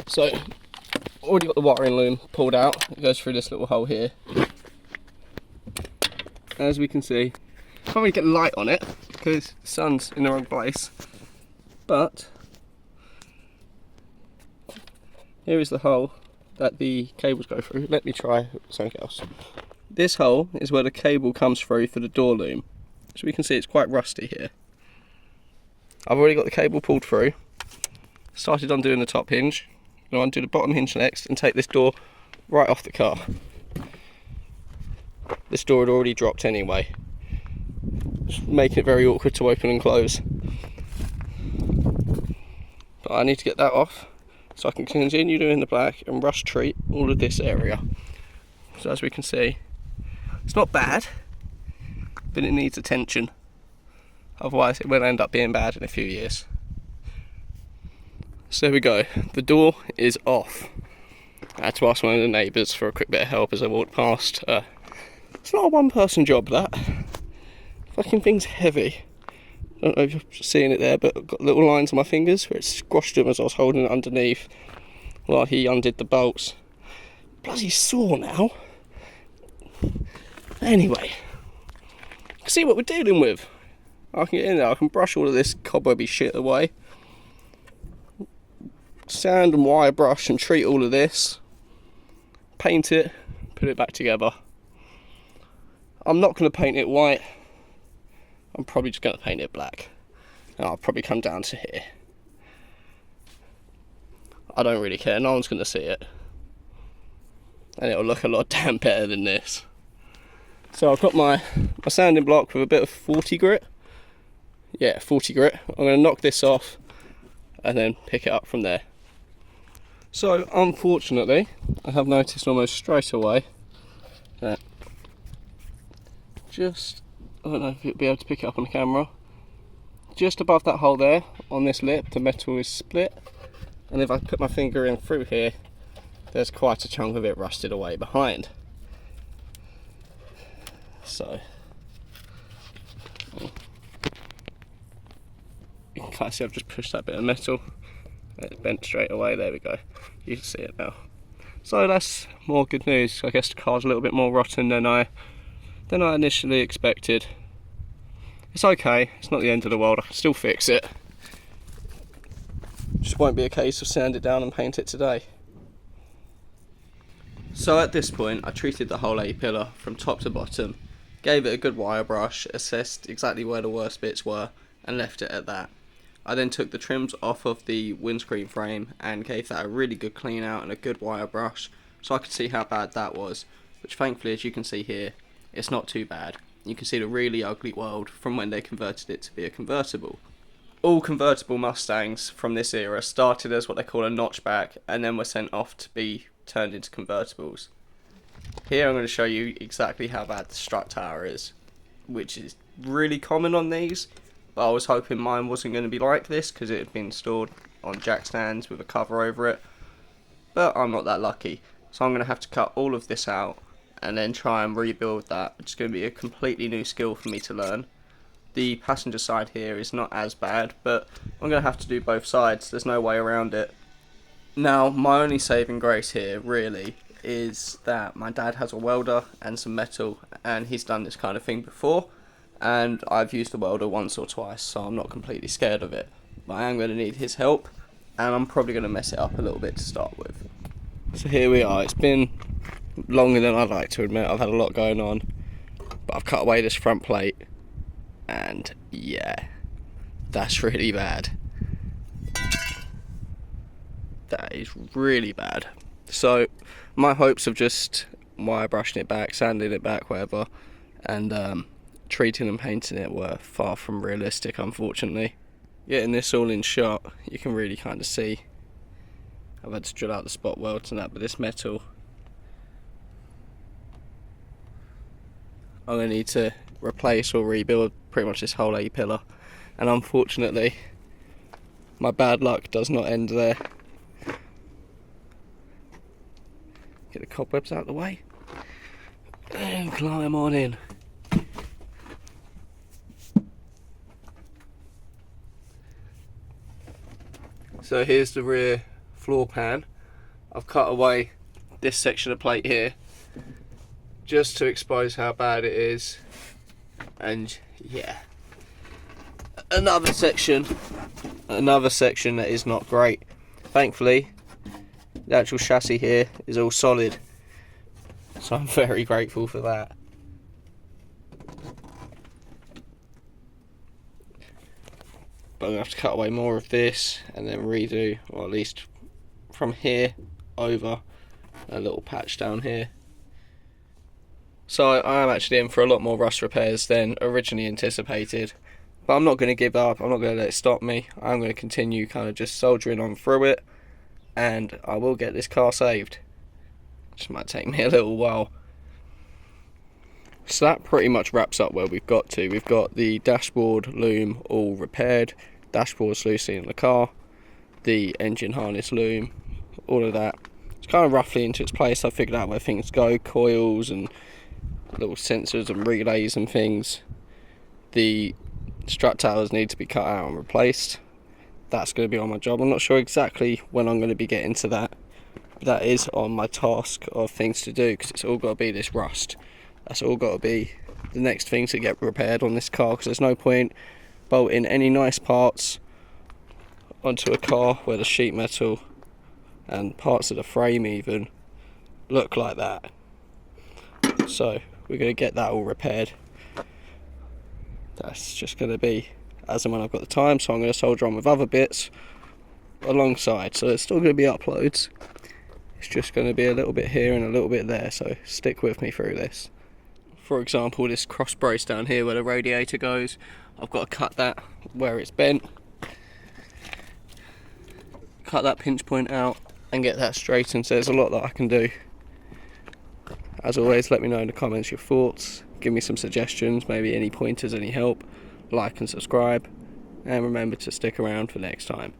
So, already got the wiring loom pulled out. It goes through this little hole here. As we can see, can't really get light on it because the sun's in the wrong place. But here is the hole that the cables go through. Let me try something else. This hole is where the cable comes through for the door loom. So we can see it's quite rusty here. I've already got the cable pulled through. Started undoing the top hinge. I'm going to undo the bottom hinge next and take this door right off the car. This door had already dropped anyway, just making it very awkward to open and close. But I need to get that off so I can continue doing the black and rust treat all of this area. So as we can see, it's not bad, but it needs attention. Otherwise it will end up being bad in a few years. So there we go, the door is off. I had to ask one of the neighbours for a quick bit of help as I walked past. It's not a one person job, that. Fucking thing's heavy. I don't know if you're seeing it there, but I've got little lines on my fingers where it squashed them as I was holding it underneath while he undid the bolts. Bloody sore now. Anyway, see what we're dealing with. I can get in there, I can brush all of this cobwebby shit away. Sand and wire brush and treat all of this. Paint it, put it back together. I'm not going to paint it white. I'm probably just going to paint it black. And I'll probably come down to here. I don't really care, no one's going to see it. And it'll look a lot damn better than this. So I've got my sanding block with a bit of 40 grit. Yeah, 40 grit. I'm going to knock this off and then pick it up from there. So unfortunately, I have noticed almost straight away that just, I don't know if you'll be able to pick it up on the camera, just above that hole there on this lip the metal is split, and if I put my finger in through here there's quite a chunk of it rusted away behind. So you can kind of see I've just pushed that bit of metal. It's bent straight away, there we go. You can see it now. So that's more good news. I guess the car's a little bit more rotten than I initially expected. It's okay, it's not the end of the world, I can still fix it. Just won't be a case of sand it down and paint it today. So at this point I treated the whole A-pillar from top to bottom, gave it a good wire brush, assessed exactly where the worst bits were and left it at that. I then took the trims off of the windscreen frame and gave that a really good clean out and a good wire brush so I could see how bad that was, which thankfully, as you can see here, it's not too bad. You can see the really ugly world from when they converted it to be a convertible. All convertible Mustangs from this era started as what they call a notchback and then were sent off to be turned into convertibles. Here I'm going to show you exactly how bad the strut tower is, which is really common on these. But I was hoping mine wasn't going to be like this because it had been stored on jack stands with a cover over it. But I'm not that lucky. So I'm going to have to cut all of this out and then try and rebuild that. It's going to be a completely new skill for me to learn. The passenger side here is not as bad, but I'm going to have to do both sides. There's no way around it. Now, my only saving grace here, really, is that my dad has a welder and some metal, and he's done this kind of thing before. And I've used the welder once or twice, so I'm not completely scared of it. But I am going to need his help, and I'm probably going to mess it up a little bit to start with. So here we are. It's been longer than I'd like to admit. I've had a lot going on, but I've cut away this front plate, and yeah, that's really bad. That is really bad. So my hopes of just wire brushing it back, sanding it back, whatever, and treating and painting it were far from realistic, unfortunately. Getting this all in shot, you can really kind of see I've had to drill out the spot welds and that, but this metal I'm going to need to replace or rebuild pretty much this whole A-pillar, and unfortunately my bad luck does not end there. Get the cobwebs out of the way and climb on in. So here's the rear floor pan. I've cut away this section of plate here just to expose how bad it is, and yeah, another section that is not great. Thankfully the actual chassis here is all solid, so I'm very grateful for that. But I'm going to have to cut away more of this and then redo, or at least from here over a little patch down here. So I am actually in for a lot more rust repairs than originally anticipated, but I'm not going to give up. I'm not going to let it stop me. I'm going to continue kind of just soldiering on through it, and I will get this car saved. Just might take me a little while. So that pretty much wraps up where we've got to. We've got the dashboard loom all repaired, dashboard's loosely in the car, the engine harness loom, all of that. It's kind of roughly into its place. I figured out where things go, coils and little sensors and relays and things. The strut towers need to be cut out and replaced. That's going to be on my job. I'm not sure exactly when I'm going to be getting to that, but that is on my task of things to do, because it's all got to be this rust. That's all got to be the next thing to get repaired on this car, because there's no point bolting any nice parts onto a car where the sheet metal and parts of the frame even look like that. So we're going to get that all repaired. That's just going to be as and when I've got the time, so I'm going to solder on with other bits alongside. So it's still going to be uploads, it's just going to be a little bit here and a little bit there, so stick with me through this. For example, this cross brace down here where the radiator goes, I've got to cut that where it's bent, cut that pinch point out and get that straightened. So there's a lot that I can do. As always, let me know in the comments your thoughts, give me some suggestions, maybe any pointers, any help. Like and subscribe, and remember to stick around for next time.